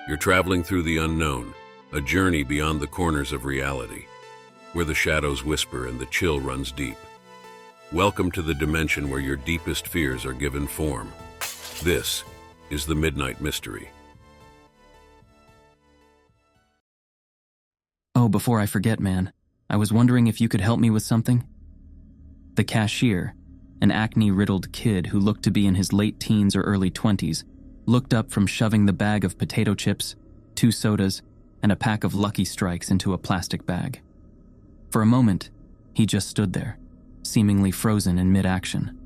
You're traveling through the unknown, a journey beyond the corners of reality, where the shadows whisper and the chill runs deep. Welcome to the dimension where your deepest fears are given form. This is the Midnight Mystery. Oh, before I forget, man, I was wondering if you could help me with something. The cashier, an acne-riddled kid who looked to be in his late teens or early 20s, looked up from shoving the bag of potato chips, 2 sodas, and a pack of Lucky Strikes into a plastic bag. For a moment, he just stood there, seemingly frozen in mid-action.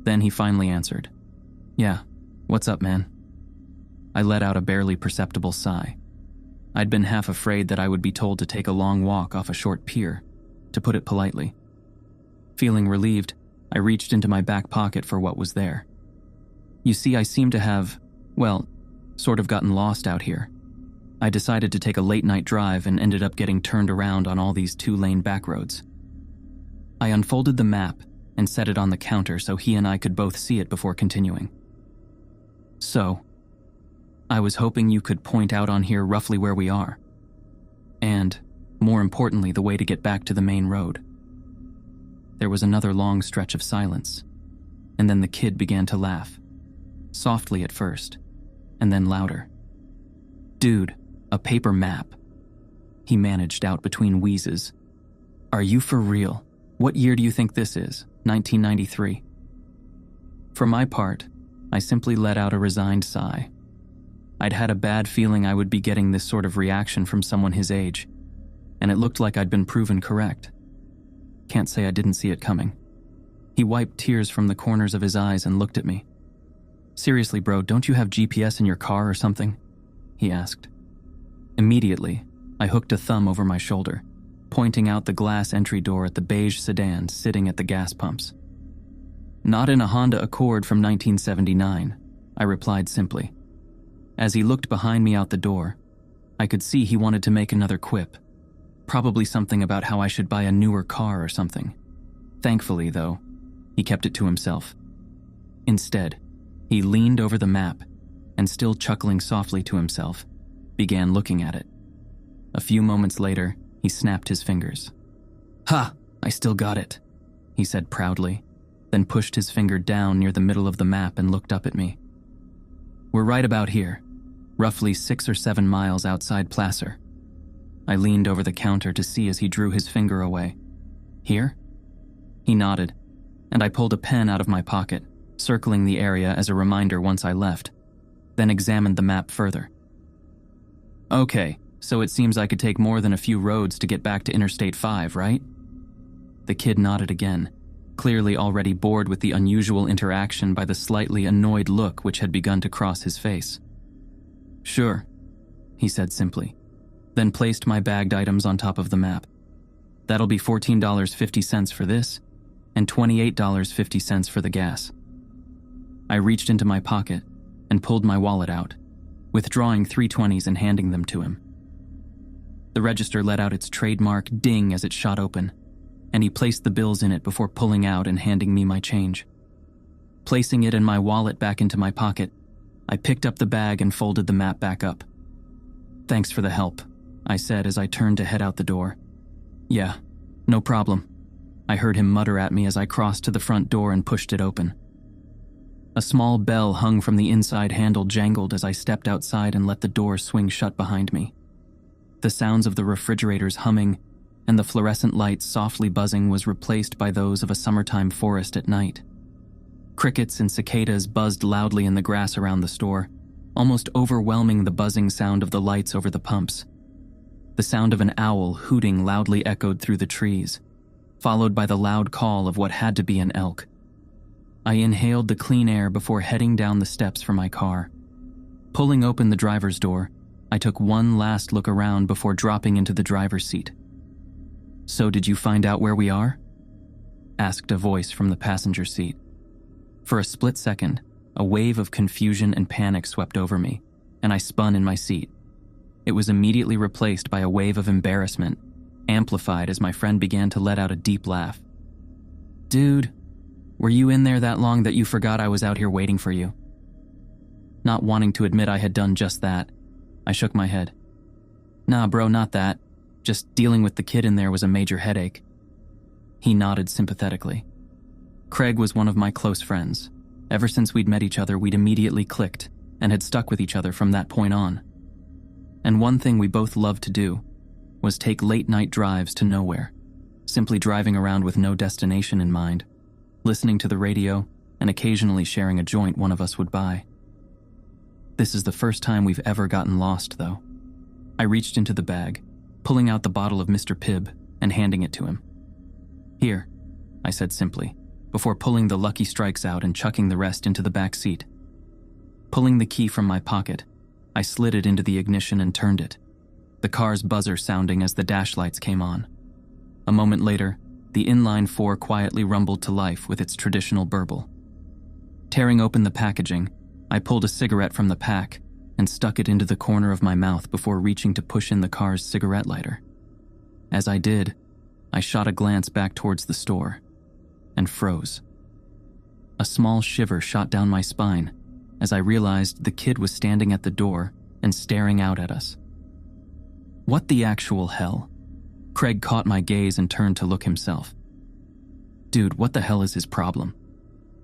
Then he finally answered, "Yeah, what's up, man?" I let out a barely perceptible sigh. I'd been half afraid that I would be told to take a long walk off a short pier, to put it politely. Feeling relieved, I reached into my back pocket for what was there. You see, I seem to have, sort of gotten lost out here. I decided to take a late-night drive and ended up getting turned around on all these 2-lane back roads. I unfolded the map and set it on the counter so he and I could both see it before continuing. So, I was hoping you could point out on here roughly where we are. And, more importantly, the way to get back to the main road. There was another long stretch of silence, and then the kid began to laugh. Softly at first, and then louder. "Dude, a paper map," he managed out between wheezes. "Are you for real? What year do you think this is? 1993? For my part, I simply let out a resigned sigh. I'd had a bad feeling I would be getting this sort of reaction from someone his age, and it looked like I'd been proven correct. Can't say I didn't see it coming. He wiped tears from the corners of his eyes and looked at me. "Seriously, bro, don't you have GPS in your car or something?" he asked. Immediately, I hooked a thumb over my shoulder, pointing out the glass entry door at the beige sedan sitting at the gas pumps. "Not in a Honda Accord from 1979, I replied simply. As he looked behind me out the door, I could see he wanted to make another quip. Probably something about how I should buy a newer car or something. Thankfully, though, he kept it to himself. Instead, he leaned over the map and, still chuckling softly to himself, began looking at it. A few moments later, he snapped his fingers. "Ha! I still got it," he said proudly, then pushed his finger down near the middle of the map and looked up at me. "We're right about here, roughly 6 or 7 miles outside Placer." I leaned over the counter to see as he drew his finger away. "Here?" He nodded, and I pulled a pen out of my pocket, circling the area as a reminder once I left, then examined the map further. "Okay, so it seems I could take more than a few roads to get back to Interstate 5, right?" The kid nodded again, clearly already bored with the unusual interaction by the slightly annoyed look which had begun to cross his face. "Sure," he said simply, then placed my bagged items on top of the map. "That'll be $14.50 for this, and $28.50 for the gas." I reached into my pocket and pulled my wallet out, withdrawing 3 20s and handing them to him. The register let out its trademark ding as it shot open, and he placed the bills in it before pulling out and handing me my change. Placing it and my wallet back into my pocket, I picked up the bag and folded the map back up. "Thanks for the help," I said as I turned to head out the door. "Yeah, no problem," I heard him mutter at me as I crossed to the front door and pushed it open. A small bell hung from the inside handle jangled as I stepped outside and let the door swing shut behind me. The sounds of the refrigerators humming and the fluorescent lights softly buzzing was replaced by those of a summertime forest at night. Crickets and cicadas buzzed loudly in the grass around the store, almost overwhelming the buzzing sound of the lights over the pumps. The sound of an owl hooting loudly echoed through the trees, followed by the loud call of what had to be an elk. I inhaled the clean air before heading down the steps for my car. Pulling open the driver's door, I took one last look around before dropping into the driver's seat. "So did you find out where we are?" asked a voice from the passenger seat. For a split second, a wave of confusion and panic swept over me, and I spun in my seat. It was immediately replaced by a wave of embarrassment, amplified as my friend began to let out a deep laugh. "Dude, were you in there that long that you forgot I was out here waiting for you?" Not wanting to admit I had done just that, I shook my head. Nah, bro, not that. Just dealing with the kid in there was a major headache. He nodded sympathetically. Craig was one of my close friends. Ever since we'd met each other, we'd immediately clicked and had stuck with each other from that point on. And one thing we both loved to do was take late-night drives to nowhere, simply driving around with no destination in mind, listening to the radio, and occasionally sharing a joint one of us would buy. This is the first time we've ever gotten lost, though. I reached into the bag, pulling out the bottle of Mr. Pibb and handing it to him. Here, I said simply, before pulling the Lucky Strikes out and chucking the rest into the back seat. Pulling the key from my pocket, I slid it into the ignition and turned it, the car's buzzer sounding as the dash lights came on. A moment later, the inline four quietly rumbled to life with its traditional burble. Tearing open the packaging, I pulled a cigarette from the pack and stuck it into the corner of my mouth before reaching to push in the car's cigarette lighter. As I did, I shot a glance back towards the store and froze. A small shiver shot down my spine as I realized the kid was standing at the door and staring out at us. What the actual hell? Craig caught my gaze and turned to look himself. Dude, what the hell is his problem?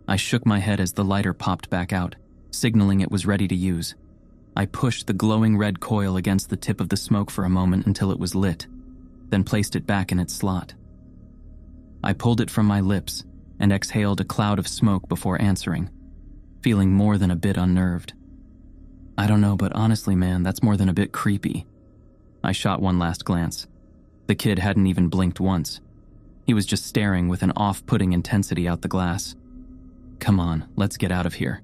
I shook my head as the lighter popped back out, signaling it was ready to use. I pushed the glowing red coil against the tip of the smoke for a moment until it was lit, then placed it back in its slot. I pulled it from my lips and exhaled a cloud of smoke before answering, feeling more than a bit unnerved. I don't know, but honestly, man, that's more than a bit creepy. I shot one last glance. The kid hadn't even blinked once. He was just staring with an off-putting intensity out the glass. Come on, let's get out of here,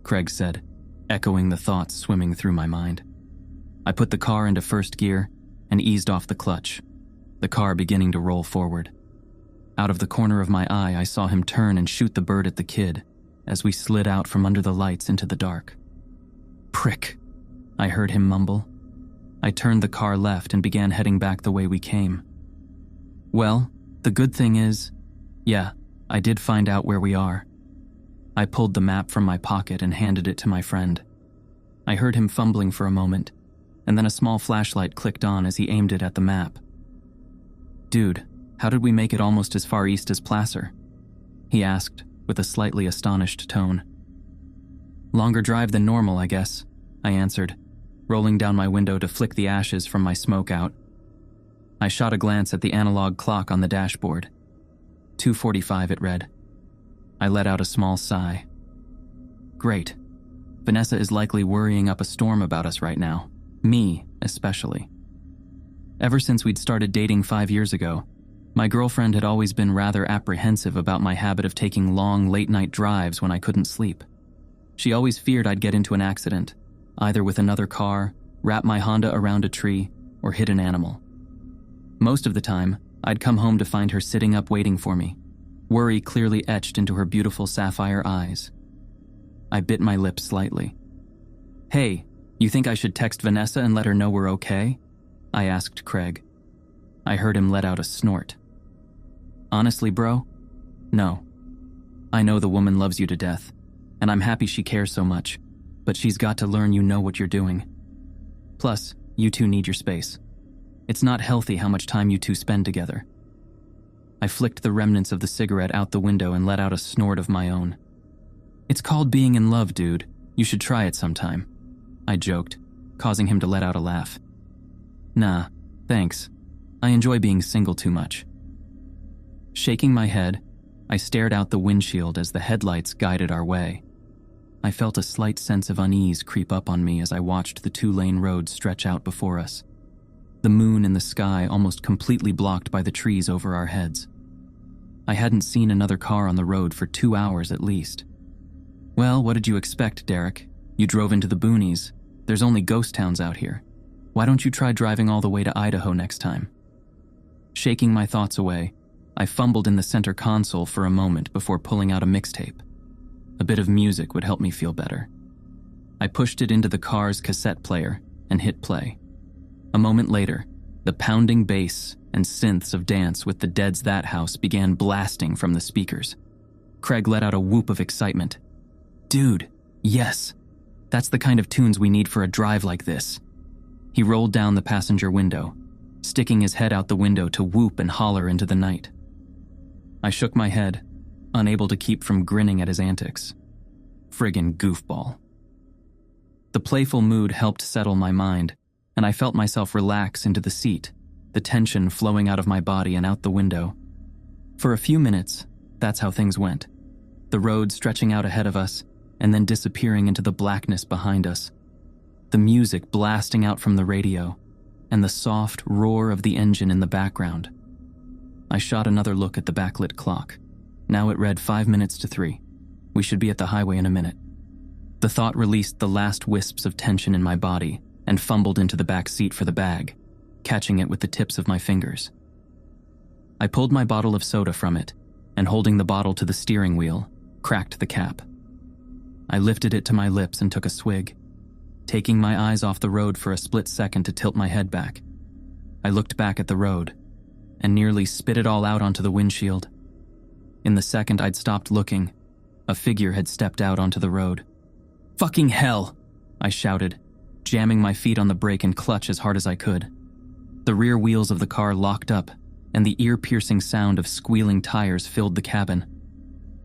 Craig said, echoing the thoughts swimming through my mind. I put the car into first gear and eased off the clutch, the car beginning to roll forward. Out of the corner of my eye, I saw him turn and shoot the bird at the kid as we slid out from under the lights into the dark. Prick, I heard him mumble. I turned the car left and began heading back the way we came. Well, the good thing is, yeah, I did find out where we are. I pulled the map from my pocket and handed it to my friend. I heard him fumbling for a moment, and then a small flashlight clicked on as he aimed it at the map. Dude, how did we make it almost as far east as Placer? He asked, with a slightly astonished tone. Longer drive than normal, I guess, I answered, rolling down my window to flick the ashes from my smoke out. I shot a glance at the analog clock on the dashboard. 2:45 it read. I let out a small sigh. Great. Vanessa is likely worrying up a storm about us right now. Me, especially. Ever since we'd started dating 5 years ago, my girlfriend had always been rather apprehensive about my habit of taking long, late-night drives when I couldn't sleep. She always feared I'd get into an accident, either with another car, wrap my Honda around a tree, or hit an animal. Most of the time, I'd come home to find her sitting up waiting for me, worry clearly etched into her beautiful sapphire eyes. I bit my lip slightly. Hey, you think I should text Vanessa and let her know we're okay? I asked Craig. I heard him let out a snort. Honestly, bro? No. I know the woman loves you to death, and I'm happy she cares so much, but she's got to learn you know what you're doing. Plus, you two need your space. It's not healthy how much time you two spend together. I flicked the remnants of the cigarette out the window and let out a snort of my own. It's called being in love, dude. You should try it sometime, I joked, causing him to let out a laugh. Nah, thanks. I enjoy being single too much. Shaking my head, I stared out the windshield as the headlights guided our way. I felt a slight sense of unease creep up on me as I watched the two-lane road stretch out before us, the moon in the sky almost completely blocked by the trees over our heads. I hadn't seen another car on the road for 2 hours at least. Well, what did you expect, Derek? You drove into the boonies. There's only ghost towns out here. Why don't you try driving all the way to Idaho next time? Shaking my thoughts away, I fumbled in the center console for a moment before pulling out a mixtape. A bit of music would help me feel better. I pushed it into the car's cassette player and hit play. A moment later, the pounding bass and synths of Dance with the Dead's That House began blasting from the speakers. Craig let out a whoop of excitement. Dude, yes. That's the kind of tunes we need for a drive like this. He rolled down the passenger window, sticking his head out the window to whoop and holler into the night. I shook my head, unable to keep from grinning at his antics. Friggin' goofball. The playful mood helped settle my mind, and I felt myself relax into the seat, the tension flowing out of my body and out the window. For a few minutes, that's how things went. The road stretching out ahead of us, and then disappearing into the blackness behind us. The music blasting out from the radio, and the soft roar of the engine in the background. I shot another look at the backlit clock. Now it read 5 minutes to 3. We should be at the highway in a minute. The thought released the last wisps of tension in my body and fumbled into the back seat for the bag, catching it with the tips of my fingers. I pulled my bottle of soda from it, and holding the bottle to the steering wheel, cracked the cap. I lifted it to my lips and took a swig, taking my eyes off the road for a split second to tilt my head back. I looked back at the road, and nearly spit it all out onto the windshield. In the second I'd stopped looking, a figure had stepped out onto the road. "Fucking hell!" I shouted, jamming my feet on the brake and clutch as hard as I could. The rear wheels of the car locked up, and the ear-piercing sound of squealing tires filled the cabin.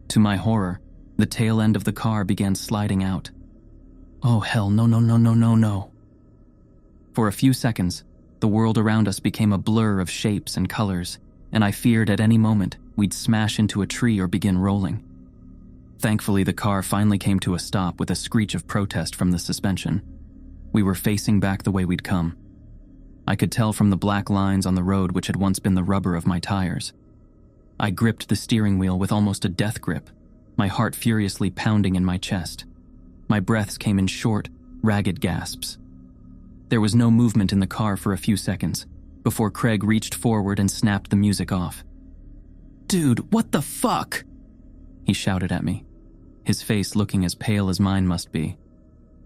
To my horror, the tail end of the car began sliding out. Oh hell, no, no, no, no, no, no. For a few seconds, the world around us became a blur of shapes and colors, and I feared at any moment we'd smash into a tree or begin rolling. Thankfully, the car finally came to a stop with a screech of protest from the suspension. We were facing back the way we'd come. I could tell from the black lines on the road which had once been the rubber of my tires. I gripped the steering wheel with almost a death grip, my heart furiously pounding in my chest. My breaths came in short, ragged gasps. There was no movement in the car for a few seconds, before Craig reached forward and snapped the music off. "Dude, what the fuck?" he shouted at me, his face looking as pale as mine must be.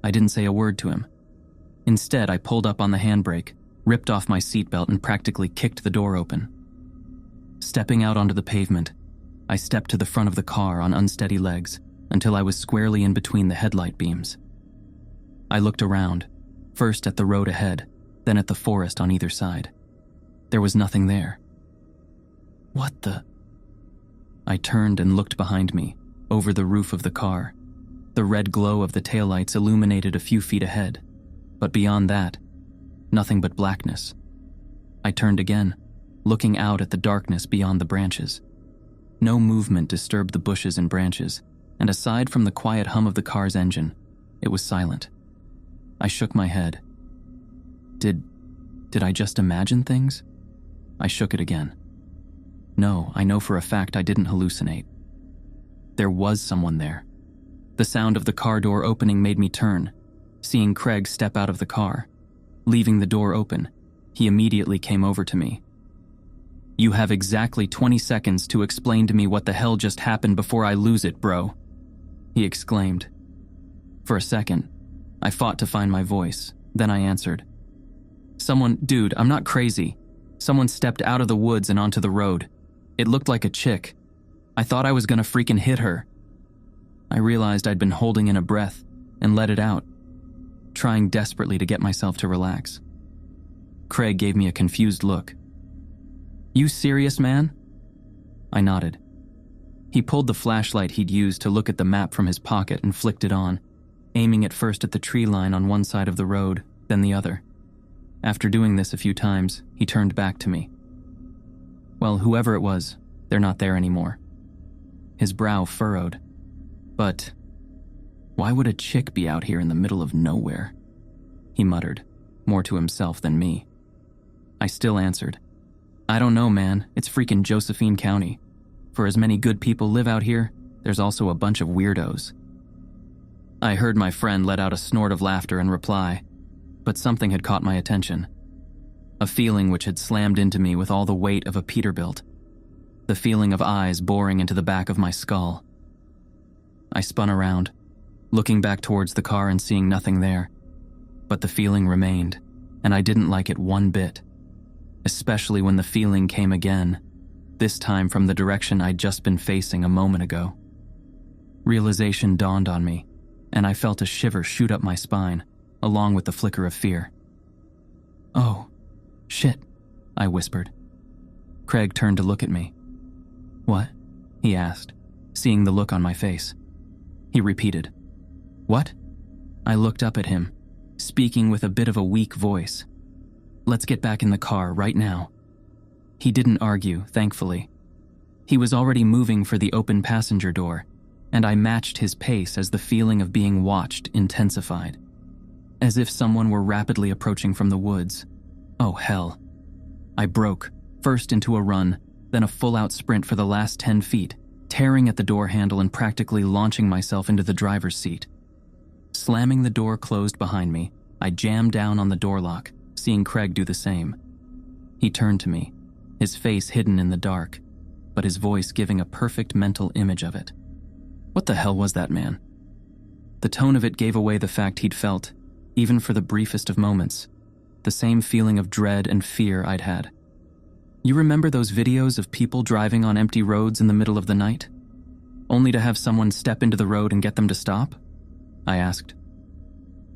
I didn't say a word to him. Instead, I pulled up on the handbrake, ripped off my seatbelt, and practically kicked the door open. Stepping out onto the pavement, I stepped to the front of the car on unsteady legs until I was squarely in between the headlight beams. I looked around, first at the road ahead, then at the forest on either side. There was nothing there. What the? I turned and looked behind me, over the roof of the car. The red glow of the taillights illuminated a few feet ahead, but beyond that, nothing but blackness. I turned again, looking out at the darkness beyond the branches. No movement disturbed the bushes and branches, and aside from the quiet hum of the car's engine, it was silent. I shook my head. Did I just imagine things? I shook it again. No, I know for a fact I didn't hallucinate. There was someone there. The sound of the car door opening made me turn, seeing Craig step out of the car. Leaving the door open, he immediately came over to me. "You have exactly 20 seconds to explain to me what the hell just happened before I lose it, bro," he exclaimed. For a second, I fought to find my voice, then I answered. Dude, I'm not crazy. Someone stepped out of the woods and onto the road. It looked like a chick. I thought I was gonna freaking hit her. I realized I'd been holding in a breath and let it out, trying desperately to get myself to relax. Craig gave me a confused look. "You serious, man?" I nodded. He pulled the flashlight he'd used to look at the map from his pocket and flicked it on, aiming it first at the tree line on one side of the road, then the other. After doing this a few times, he turned back to me. "Well, whoever it was, they're not there anymore." His brow furrowed. "But why would a chick be out here in the middle of nowhere?" he muttered, more to himself than me. I still answered, "I don't know, man. It's freaking Josephine County. For as many good people live out here, there's also a bunch of weirdos." I heard my friend let out a snort of laughter in reply, but something had caught my attention. A feeling which had slammed into me with all the weight of a Peterbilt. The feeling of eyes boring into the back of my skull. I spun around, looking back towards the car and seeing nothing there. But the feeling remained, and I didn't like it one bit. Especially when the feeling came again, this time from the direction I'd just been facing a moment ago. Realization dawned on me, and I felt a shiver shoot up my spine, along with the flicker of fear. "Oh, shit," I whispered. Craig turned to look at me. "What?" he asked, seeing the look on my face. He repeated, "What?" I looked up at him, speaking with a bit of a weak voice. "Let's get back in the car right now." He didn't argue, thankfully. He was already moving for the open passenger door, and I matched his pace as the feeling of being watched intensified. As if someone were rapidly approaching from the woods. Oh, hell. I broke, first into a run, then a full-out sprint for the last 10 feet, tearing at the door handle and practically launching myself into the driver's seat. Slamming the door closed behind me, I jammed down on the door lock, seeing Craig do the same. He turned to me, his face hidden in the dark, but his voice giving a perfect mental image of it. What the hell was that, man? The tone of it gave away the fact he'd felt, even for the briefest of moments, the same feeling of dread and fear I'd had. You remember those videos of people driving on empty roads in the middle of the night? Only to have someone step into the road and get them to stop? I asked.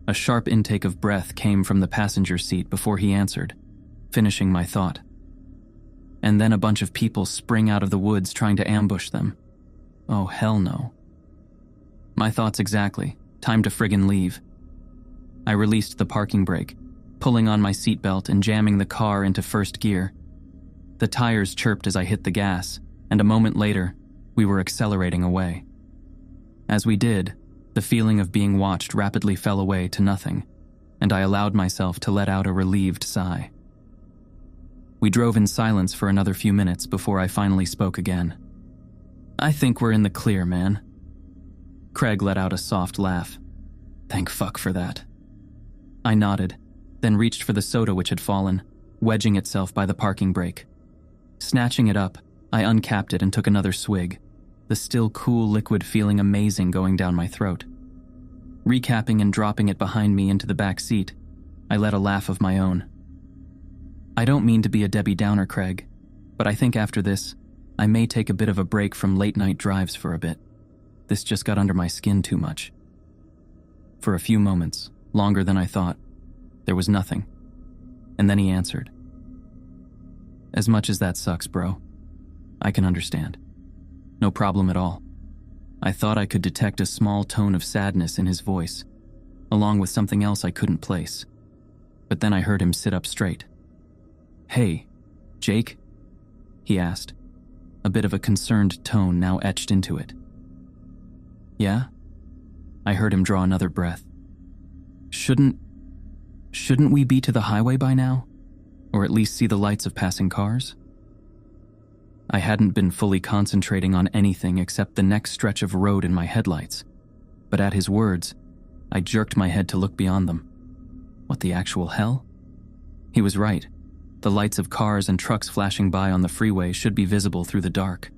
A sharp intake of breath came from the passenger seat before he answered, finishing my thought. And then a bunch of people spring out of the woods trying to ambush them. Oh, hell no. My thoughts exactly. Time to friggin' leave. I released the parking brake, pulling on my seatbelt and jamming the car into first gear. The tires chirped as I hit the gas, and a moment later, we were accelerating away. As we did, the feeling of being watched rapidly fell away to nothing, and I allowed myself to let out a relieved sigh. We drove in silence for another few minutes before I finally spoke again. "I think we're in the clear, man." Craig let out a soft laugh. "Thank fuck for that." I nodded, then reached for the soda which had fallen, wedging itself by the parking brake. Snatching it up, I uncapped it and took another swig, the still cool liquid feeling amazing going down my throat. Recapping and dropping it behind me into the back seat, I let a laugh of my own. I don't mean to be a Debbie Downer, Craig, but I think after this, I may take a bit of a break from late-night drives for a bit. This just got under my skin too much. For a few moments, longer than I thought, there was nothing. And then he answered. "As much as that sucks, bro, I can understand. No problem at all." I thought I could detect a small tone of sadness in his voice, along with something else I couldn't place. But then I heard him sit up straight. "Hey, Jake?" he asked, a bit of a concerned tone now etched into it. "Yeah?" I heard him draw another breath. Shouldn't we be to the highway by now? Or at least see the lights of passing cars?" I hadn't been fully concentrating on anything except the next stretch of road in my headlights, but at his words, I jerked my head to look beyond them. What the actual hell? He was right. The lights of cars and trucks flashing by on the freeway should be visible through the dark.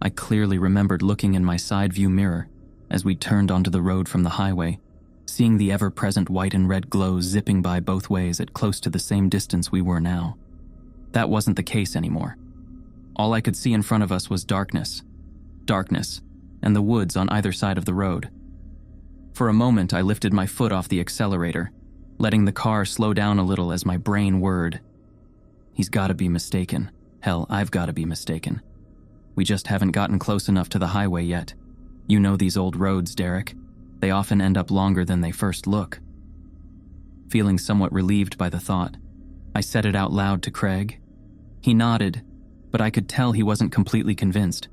I clearly remembered looking in my side view mirror as we turned onto the road from the highway, seeing the ever-present white and red glows zipping by both ways at close to the same distance we were now. That wasn't the case anymore. All I could see in front of us was darkness, and the woods on either side of the road. For a moment, I lifted my foot off the accelerator, letting the car slow down a little as my brain whirred. He's gotta be mistaken. Hell, I've gotta be mistaken. We just haven't gotten close enough to the highway yet. You know these old roads, Derek. They often end up longer than they first look. Feeling somewhat relieved by the thought, I said it out loud to Craig. He nodded, but I could tell he wasn't completely convinced.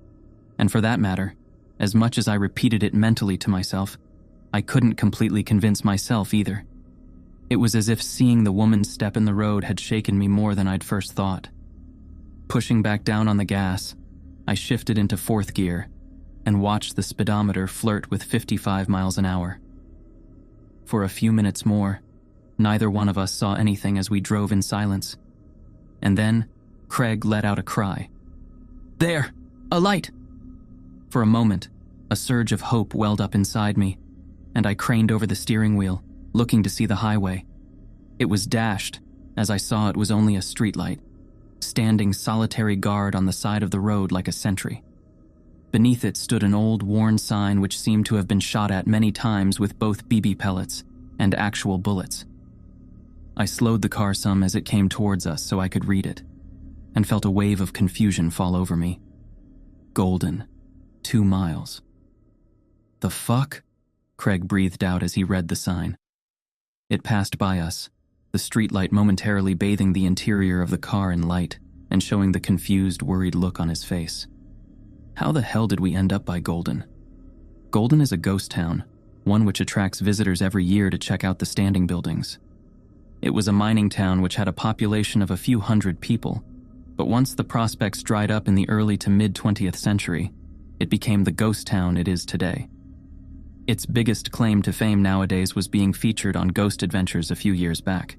And for that matter, as much as I repeated it mentally to myself, I couldn't completely convince myself either. It was as if seeing the woman's step in the road had shaken me more than I'd first thought. Pushing back down on the gas, I shifted into fourth gear and watched the speedometer flirt with 55 miles an hour. For a few minutes more, neither one of us saw anything as we drove in silence. And then, Craig let out a cry. "There! A light!" For a moment, a surge of hope welled up inside me, and I craned over the steering wheel, looking to see the highway. It was dashed, as I saw it was only a streetlight, standing solitary guard on the side of the road like a sentry. Beneath it stood an old, worn sign which seemed to have been shot at many times with both BB pellets and actual bullets. I slowed the car some as it came towards us so I could read it, and felt a wave of confusion fall over me. Golden. 2 miles. The fuck? Craig breathed out as he read the sign. It passed by us, the streetlight momentarily bathing the interior of the car in light and showing the confused, worried look on his face. How the hell did we end up by Golden? Golden is a ghost town, one which attracts visitors every year to check out the standing buildings. It was a mining town which had a population of a few hundred people, but once the prospects dried up in the early to mid-20th century, it became the ghost town it is today. Its biggest claim to fame nowadays was being featured on Ghost Adventures a few years back.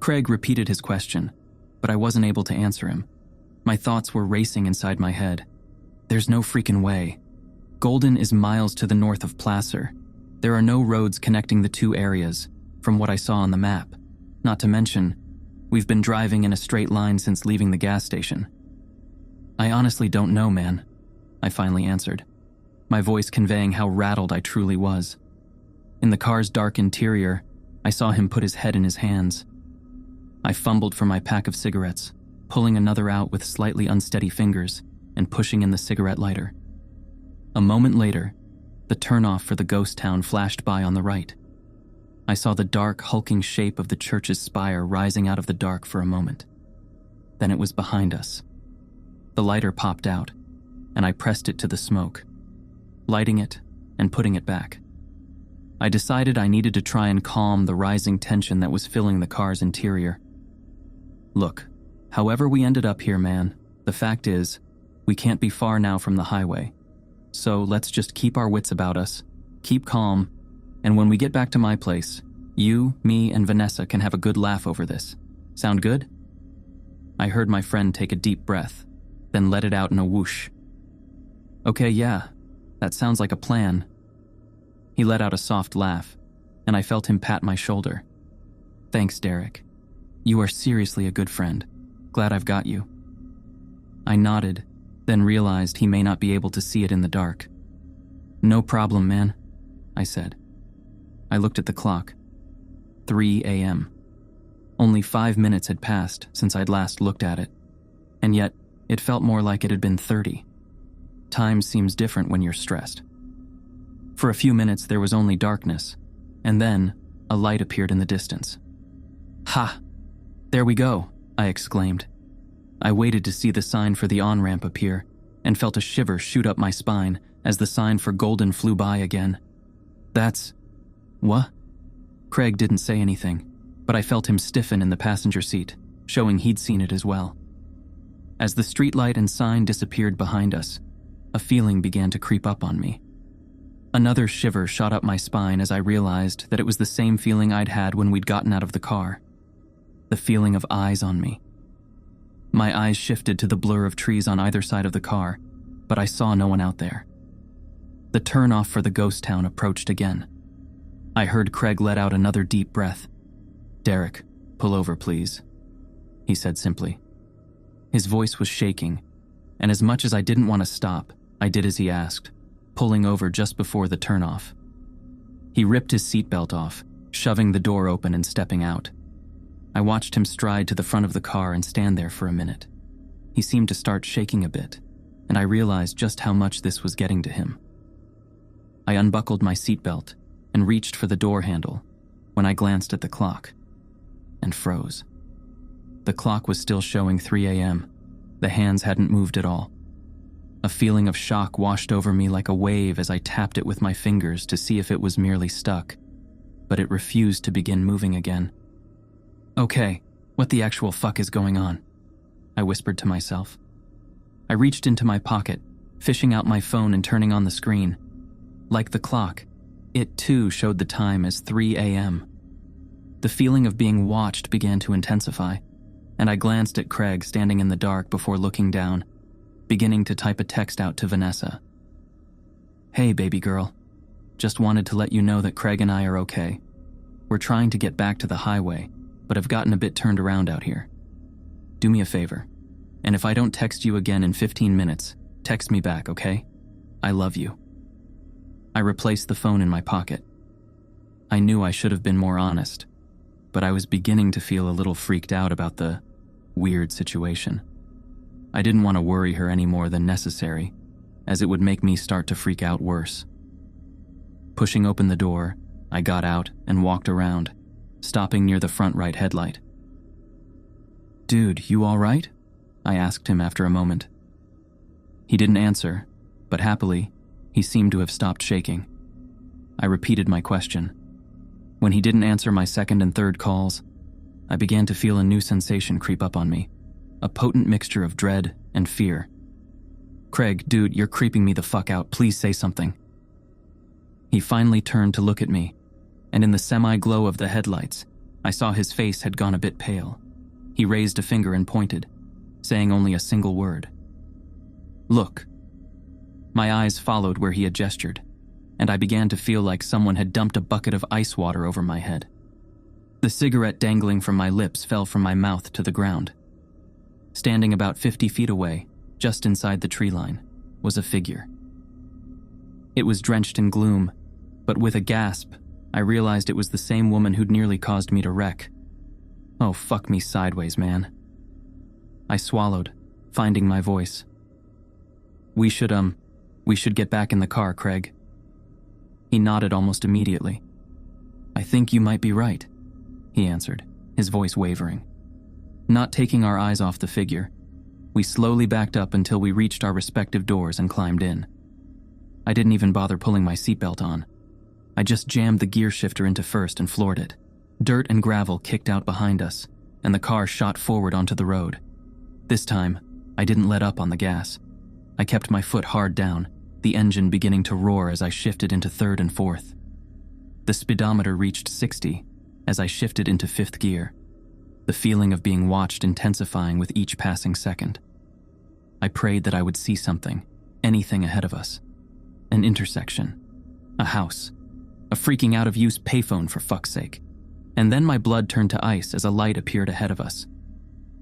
Craig repeated his question, but I wasn't able to answer him. My thoughts were racing inside my head. There's no freaking way. Golden is miles to the north of Placer. There are no roads connecting the two areas, from what I saw on the map. Not to mention, we've been driving in a straight line since leaving the gas station. I honestly don't know, man, I finally answered, my voice conveying how rattled I truly was. In the car's dark interior, I saw him put his head in his hands. I fumbled for my pack of cigarettes, pulling another out with slightly unsteady fingers and pushing in the cigarette lighter. A moment later, the turnoff for the ghost town flashed by on the right. I saw the dark, hulking shape of the church's spire rising out of the dark for a moment. Then it was behind us. The lighter popped out, and I pressed it to the smoke, lighting it and putting it back. I decided I needed to try and calm the rising tension that was filling the car's interior. Look, however we ended up here, man, the fact is, we can't be far now from the highway. So let's just keep our wits about us, keep calm, and when we get back to my place, you, me, and Vanessa can have a good laugh over this. Sound good? I heard my friend take a deep breath, then let it out in a whoosh. Okay, yeah, that sounds like a plan. He let out a soft laugh, and I felt him pat my shoulder. Thanks, Derek. You are seriously a good friend. Glad I've got you. I nodded, then realized he may not be able to see it in the dark. No problem, man, I said. I looked at the clock. 3 a.m. Only 5 minutes had passed since I'd last looked at it, and yet it felt more like it had been 30. Time seems different when you're stressed. For a few minutes there was only darkness, and then a light appeared in the distance. Ha! There we go, I exclaimed. I waited to see the sign for the on-ramp appear, and felt a shiver shoot up my spine as the sign for Golden flew by again. That's... What? Craig didn't say anything, but I felt him stiffen in the passenger seat, showing he'd seen it as well. As the streetlight and sign disappeared behind us, a feeling began to creep up on me. Another shiver shot up my spine as I realized that it was the same feeling I'd had when we'd gotten out of the car. The feeling of eyes on me. My eyes shifted to the blur of trees on either side of the car, but I saw no one out there. The turnoff for the ghost town approached again. I heard Craig let out another deep breath. Derek, pull over, please, he said simply. His voice was shaking, and as much as I didn't want to stop, I did as he asked, pulling over just before the turnoff. He ripped his seatbelt off, shoving the door open and stepping out. I watched him stride to the front of the car and stand there for a minute. He seemed to start shaking a bit, and I realized just how much this was getting to him. I unbuckled my seatbelt and reached for the door handle when I glanced at the clock and froze. The clock was still showing 3 a.m. The hands hadn't moved at all. A feeling of shock washed over me like a wave as I tapped it with my fingers to see if it was merely stuck, but it refused to begin moving again. Okay, what the actual fuck is going on? I whispered to myself. I reached into my pocket, fishing out my phone and turning on the screen. Like the clock, it too showed the time as 3 a.m. The feeling of being watched began to intensify, and I glanced at Craig standing in the dark before looking down, beginning to type a text out to Vanessa. Hey, baby girl. Just wanted to let you know that Craig and I are okay. We're trying to get back to the highway, but have gotten a bit turned around out here. Do me a favor, and if I don't text you again in 15 minutes, text me back, okay? I love you. I replaced the phone in my pocket. I knew I should have been more honest, but I was beginning to feel a little freaked out about the weird situation. I didn't want to worry her any more than necessary, as it would make me start to freak out worse. Pushing open the door, I got out and walked around, stopping near the front right headlight. "Dude, you all right?" I asked him after a moment. He didn't answer, but happily, he seemed to have stopped shaking. I repeated my question. When he didn't answer my second and third calls, I began to feel a new sensation creep up on me, a potent mixture of dread and fear. "Craig, dude, you're creeping me the fuck out. Please say something." He finally turned to look at me, and in the semi-glow of the headlights, I saw his face had gone a bit pale. He raised a finger and pointed, saying only a single word. "Look." My eyes followed where he had gestured, and I began to feel like someone had dumped a bucket of ice water over my head. The cigarette dangling from my lips fell from my mouth to the ground. Standing about 50 feet away, just inside the tree line, was a figure. It was drenched in gloom, but with a gasp, I realized it was the same woman who'd nearly caused me to wreck. Oh, fuck me sideways, man. I swallowed, finding my voice. We should get back in the car, Craig." He nodded almost immediately. "I think you might be right," he answered, his voice wavering. Not taking our eyes off the figure, we slowly backed up until we reached our respective doors and climbed in. I didn't even bother pulling my seatbelt on. I just jammed the gear shifter into first and floored it. Dirt and gravel kicked out behind us, and the car shot forward onto the road. This time, I didn't let up on the gas. I kept my foot hard down, the engine beginning to roar as I shifted into third and fourth. The speedometer reached 60 as I shifted into fifth gear, the feeling of being watched intensifying with each passing second. I prayed that I would see something, anything ahead of us. An intersection, a house, a freaking out-of-use payphone for fuck's sake. And then my blood turned to ice as a light appeared ahead of us.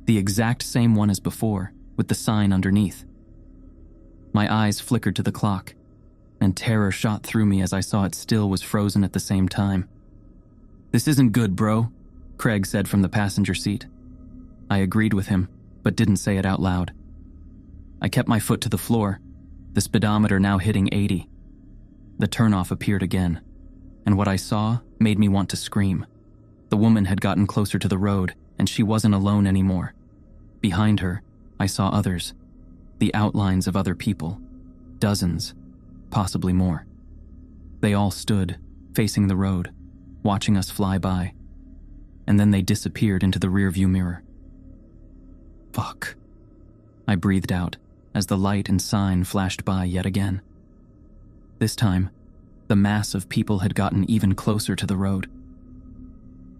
The exact same one as before, with the sign underneath. My eyes flickered to the clock, and terror shot through me as I saw it still was frozen at the same time. "This isn't good, bro," Craig said from the passenger seat. I agreed with him, but didn't say it out loud. I kept my foot to the floor, the speedometer now hitting 80. The turnoff appeared again, and what I saw made me want to scream. The woman had gotten closer to the road, and she wasn't alone anymore. Behind her, I saw others, the outlines of other people, dozens, possibly more. They all stood, facing the road, watching us fly by, and then they disappeared into the rearview mirror. Fuck. I breathed out as the light and sign flashed by yet again. This time, the mass of people had gotten even closer to the road.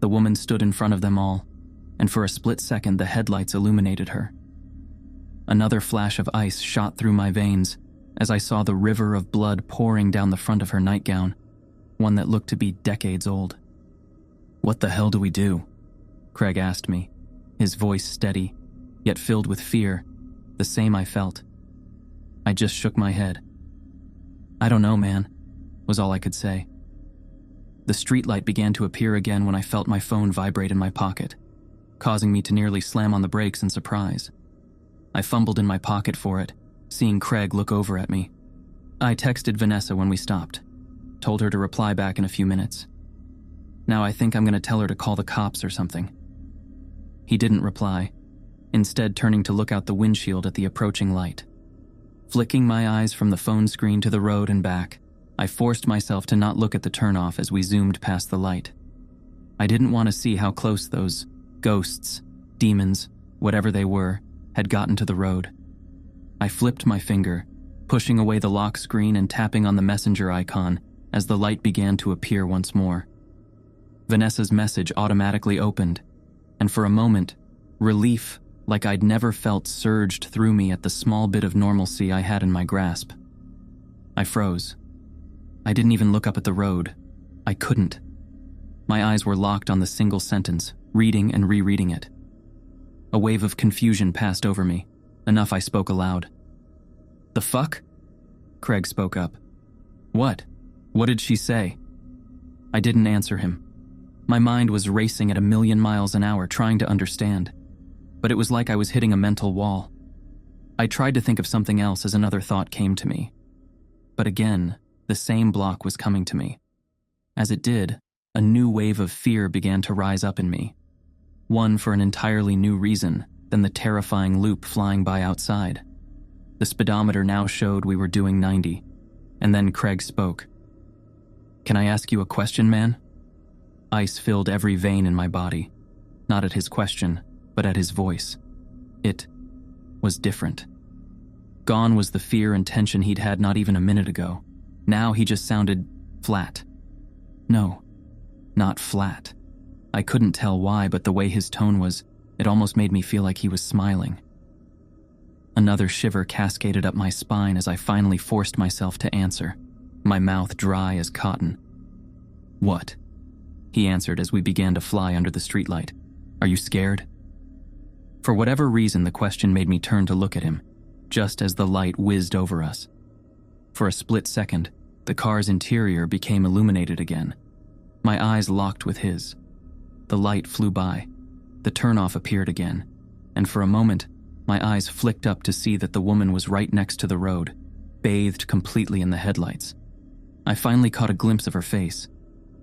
The woman stood in front of them all, and for a split second the headlights illuminated her. Another flash of ice shot through my veins as I saw the river of blood pouring down the front of her nightgown, one that looked to be decades old. "What the hell do we do?" Craig asked me, his voice steady, yet filled with fear, the same I felt. I just shook my head. "I don't know, man," was all I could say. The streetlight began to appear again when I felt my phone vibrate in my pocket, causing me to nearly slam on the brakes in surprise. I fumbled in my pocket for it, seeing Craig look over at me. I texted Vanessa when we stopped, told her to reply back in a few minutes. Now I think I'm going to tell her to call the cops or something. He didn't reply, instead turning to look out the windshield at the approaching light. Flicking my eyes from the phone screen to the road and back, I forced myself to not look at the turnoff as we zoomed past the light. I didn't want to see how close those ghosts, demons, whatever they were, had gotten to the road. I flipped my finger, pushing away the lock screen and tapping on the messenger icon as the light began to appear once more. Vanessa's message automatically opened, and for a moment, relief like I'd never felt surged through me at the small bit of normalcy I had in my grasp. I froze. I didn't even look up at the road. I couldn't. My eyes were locked on the single sentence, reading and rereading it. A wave of confusion passed over me, enough I spoke aloud. "The fuck?" Craig spoke up. "What? What did she say?" I didn't answer him. My mind was racing at 1,000,000 miles an hour trying to understand, but it was like I was hitting a mental wall. I tried to think of something else as another thought came to me. But again, the same block was coming to me. As it did, a new wave of fear began to rise up in me. One for an entirely new reason than the terrifying loop flying by outside. The speedometer now showed we were doing 90, and then Craig spoke. "Can I ask you a question, man?" Ice filled every vein in my body, not at his question, but at his voice. It was different. Gone was the fear and tension he'd had not even a minute ago. Now he just sounded flat. No, not flat. I couldn't tell why, but the way his tone was, it almost made me feel like he was smiling. Another shiver cascaded up my spine as I finally forced myself to answer, my mouth dry as cotton. "What?" he answered as we began to fly under the streetlight. "Are you scared?" For whatever reason, the question made me turn to look at him, just as the light whizzed over us. For a split second, the car's interior became illuminated again. My eyes locked with his. The light flew by. The turnoff appeared again, and for a moment, my eyes flicked up to see that the woman was right next to the road, bathed completely in the headlights. I finally caught a glimpse of her face,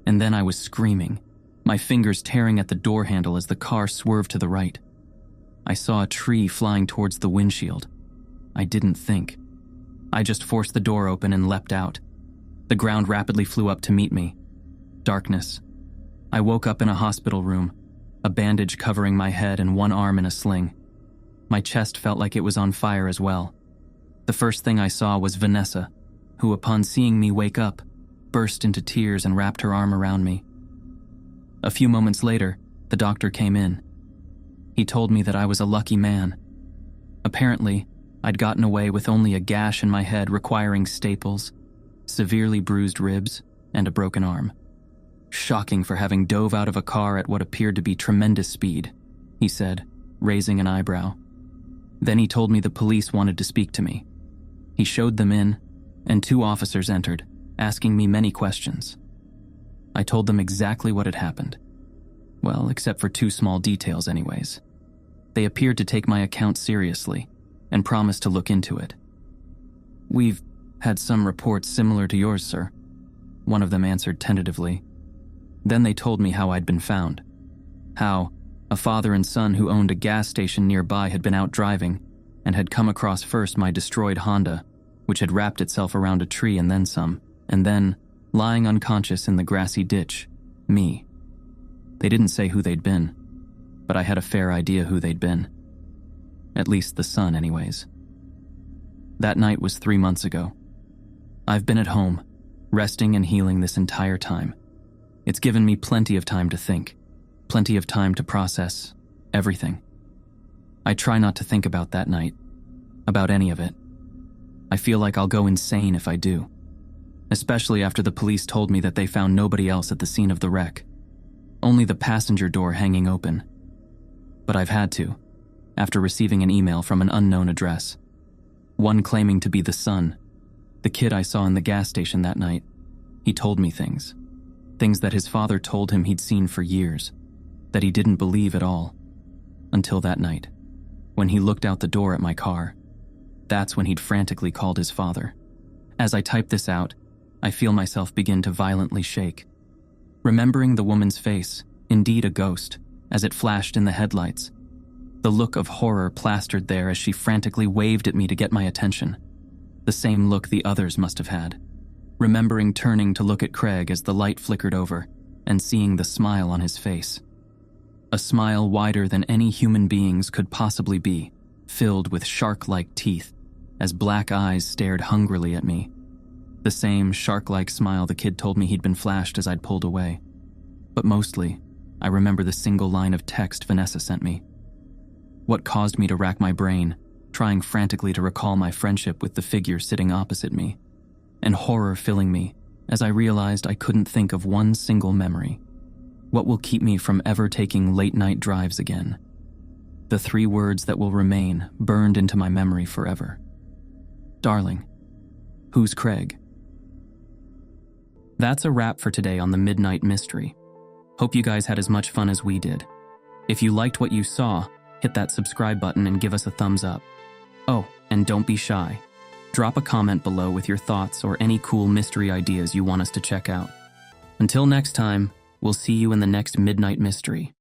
and then I was screaming, my fingers tearing at the door handle as the car swerved to the right. I saw a tree flying towards the windshield. I didn't think. I just forced the door open and leapt out. The ground rapidly flew up to meet me. Darkness. I woke up in a hospital room, a bandage covering my head and one arm in a sling. My chest felt like it was on fire as well. The first thing I saw was Vanessa, who, upon seeing me wake up, burst into tears and wrapped her arm around me. A few moments later, the doctor came in. He told me that I was a lucky man. Apparently, I'd gotten away with only a gash in my head requiring staples, severely bruised ribs, and a broken arm. "Shocking for having dove out of a car at what appeared to be tremendous speed," he said, raising an eyebrow. Then he told me the police wanted to speak to me. He showed them in, and 2 officers entered, asking me many questions. I told them exactly what had happened. Well, except for 2 small details anyways. They appeared to take my account seriously and promised to look into it. "We've had some reports similar to yours, sir," one of them answered tentatively. Then they told me how I'd been found. How a father and son who owned a gas station nearby had been out driving and had come across first my destroyed Honda, which had wrapped itself around a tree and then some, and then, lying unconscious in the grassy ditch, me. They didn't say who they'd been, but I had a fair idea who they'd been. At least the son, anyways. That night was 3 months ago. I've been at home, resting and healing this entire time. It's given me plenty of time to think, plenty of time to process everything. I try not to think about that night, about any of it. I feel like I'll go insane if I do, especially after the police told me that they found nobody else at the scene of the wreck, only the passenger door hanging open. But I've had to, after receiving an email from an unknown address, one claiming to be the son, the kid I saw in the gas station that night. He told me things that his father told him he'd seen for years, that he didn't believe at all, until that night, when he looked out the door at my car. That's when he'd frantically called his father. As I type this out, I feel myself begin to violently shake. Remembering the woman's face, indeed a ghost, as it flashed in the headlights, the look of horror plastered there as she frantically waved at me to get my attention, the same look the others must have had. Remembering turning to look at Craig as the light flickered over and seeing the smile on his face. A smile wider than any human being's could possibly be, filled with shark-like teeth as black eyes stared hungrily at me. The same shark-like smile the kid told me he'd been flashed as I'd pulled away. But mostly, I remember the single line of text Vanessa sent me. What caused me to rack my brain, trying frantically to recall my friendship with the figure sitting opposite me, and horror filling me as I realized I couldn't think of one single memory. What will keep me from ever taking late-night drives again? The 3 words that will remain burned into my memory forever. Darling, who's Craig? That's a wrap for today on the Midnight Mystery. Hope you guys had as much fun as we did. If you liked what you saw, hit that subscribe button and give us a thumbs up. Oh, and don't be shy. Drop a comment below with your thoughts or any cool mystery ideas you want us to check out. Until next time, we'll see you in the next Midnight Mystery.